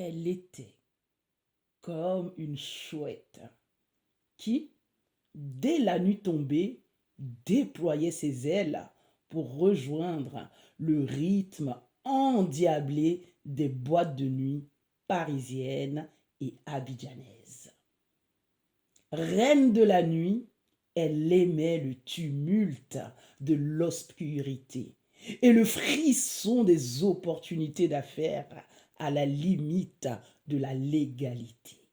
Elle était comme une chouette qui, dès la nuit tombée, déployait ses ailes pour rejoindre le rythme endiablé des boîtes de nuit parisiennes et abidjanaises. Reine de la nuit, elle aimait le tumulte de l'obscurité et le frisson des opportunités d'affaires à la limite de la légalité.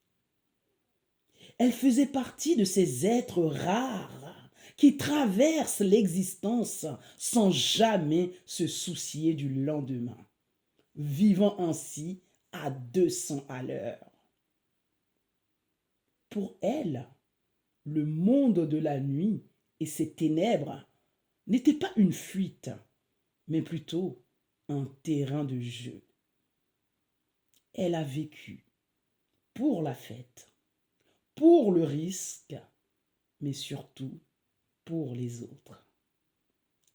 Elle faisait partie de ces êtres rares qui traversent l'existence sans jamais se soucier du lendemain, vivant ainsi à 200 à l'heure. Pour elle, le monde de la nuit et ses ténèbres n'étaient pas une fuite, mais plutôt un terrain de jeu. Elle a vécu pour la fête, pour le risque, mais surtout pour les autres.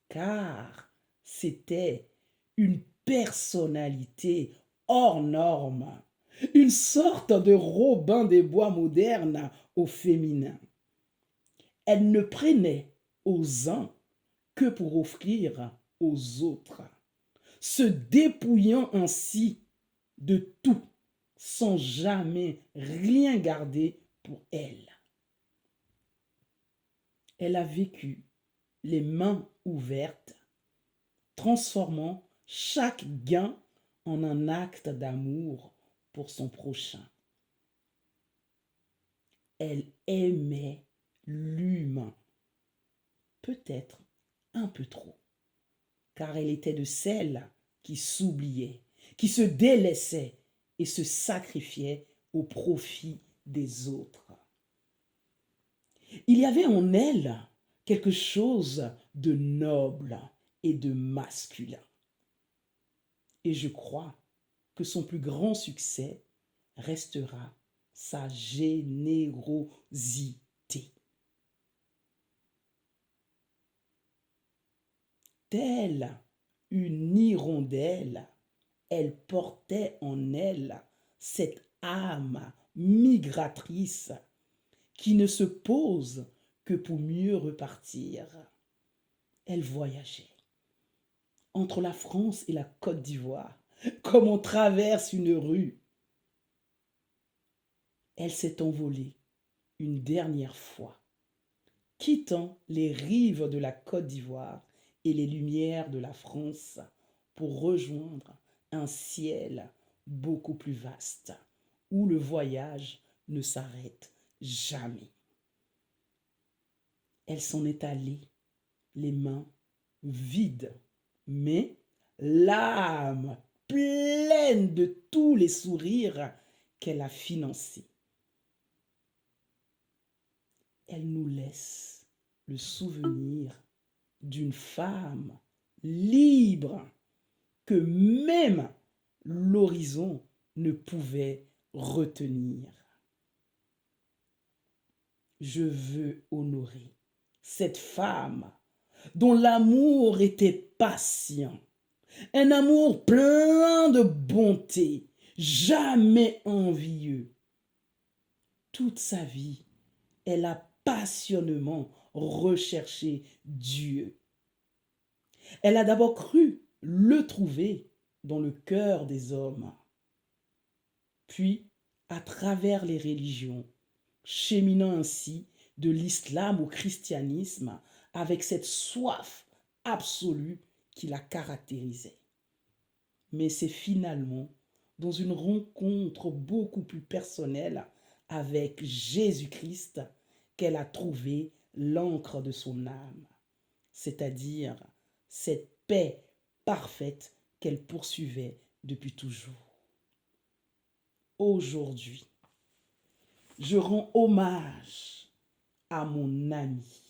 Car c'était une personnalité hors norme, une sorte de Robin des Bois moderne au féminin. Elle ne prenait aux uns que pour offrir aux autres, se dépouillant ainsi de tout sans jamais rien garder pour elle. Elle a vécu les mains ouvertes, transformant chaque gain en un acte d'amour pour son prochain. Elle aimait l'humain, peut-être un peu trop, car elle était de celles qui s'oubliaient, qui se délaissaient et se sacrifiaient au profit des autres. Il y avait en elle quelque chose de noble et de masculin. Et je crois que son plus grand succès restera sa générosité. Telle une hirondelle, elle portait en elle cette âme migratrice qui ne se pose que pour mieux repartir. Elle voyageait entre la France et la Côte d'Ivoire, comme on traverse une rue. Elle s'est envolée une dernière fois, quittant les rives de la Côte d'Ivoire et les lumières de la France pour rejoindre un ciel beaucoup plus vaste, où le voyage ne s'arrête jamais. Elle s'en est allée, les mains vides, mais l'âme pleine de tous les sourires qu'elle a financés. Elle nous laisse le souvenir d'une femme libre que même l'horizon ne pouvait retenir. Je veux honorer cette femme dont l'amour était patient, un amour plein de bonté, jamais envieux. Toute sa vie, elle a passionnément recherché Dieu. Elle a d'abord cru le trouver dans le cœur des hommes, puis à travers les religions, cheminant ainsi de l'islam au christianisme avec cette soif absolue qui la caractérisait. Mais c'est finalement dans une rencontre beaucoup plus personnelle avec Jésus-Christ qu'elle a trouvé l'encre de son âme, c'est-à-dire cette paix parfaite qu'elle poursuivait depuis toujours. Aujourd'hui, je rends hommage à mon amie,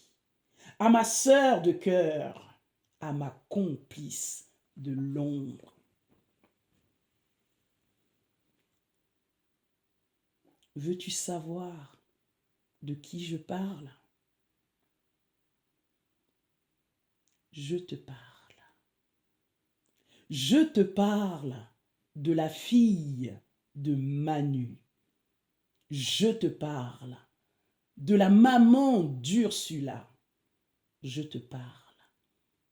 à ma sœur de cœur, à ma complice de l'ombre. Veux-tu savoir de qui je parle? Je te parle. Je te parle de la fille de Manu. Je te parle de la maman d'Ursula. Je te parle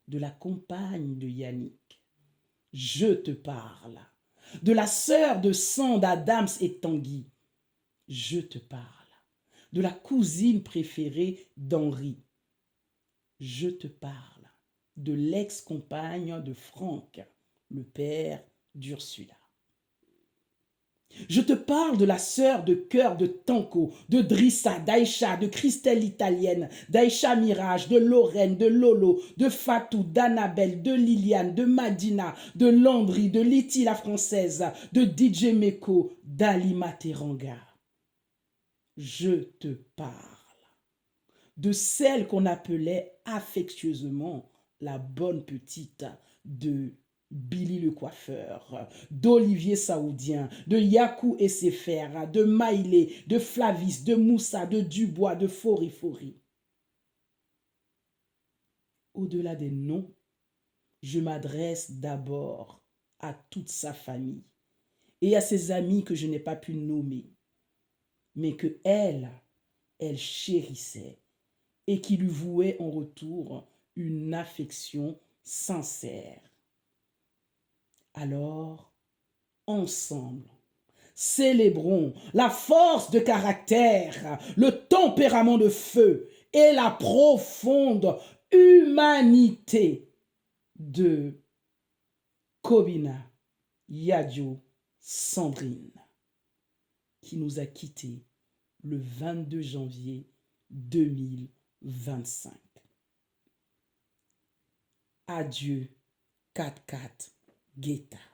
de la compagne de Yannick. Je te parle de la sœur de Sand, Adams et Tanguy. Je te parle de la cousine préférée d'Henri. Je te parle de l'ex-compagne de Franck, le père d'Ursula. Je te parle de la sœur de cœur de Tanko, de Drissa, d'Aïcha, de Christelle l'italienne, d'Aïcha Mirage, de Lorraine, de Lolo, de Fatou, d'Annabelle, de Liliane, de Madina, de Landry, de Liti la française, de DJ Meko, d'Alima Teranga. Je te parle de celle qu'on appelait affectueusement la bonne petite, de Billy le coiffeur, d'Olivier Saoudien, de Yakou et Sefer, de Maïlé, de Flavis, de Moussa, de Dubois, de Fori. Au-delà des noms, je m'adresse d'abord à toute sa famille et à ses amis que je n'ai pas pu nommer, mais que elle chérissait et qui lui vouait en retour une affection sincère. Alors, ensemble, célébrons la force de caractère, le tempérament de feu et la profonde humanité de Kobina Yadio Sandrine, qui nous a quittés le 22 janvier 2025. Adieu, 4-4 Guetta.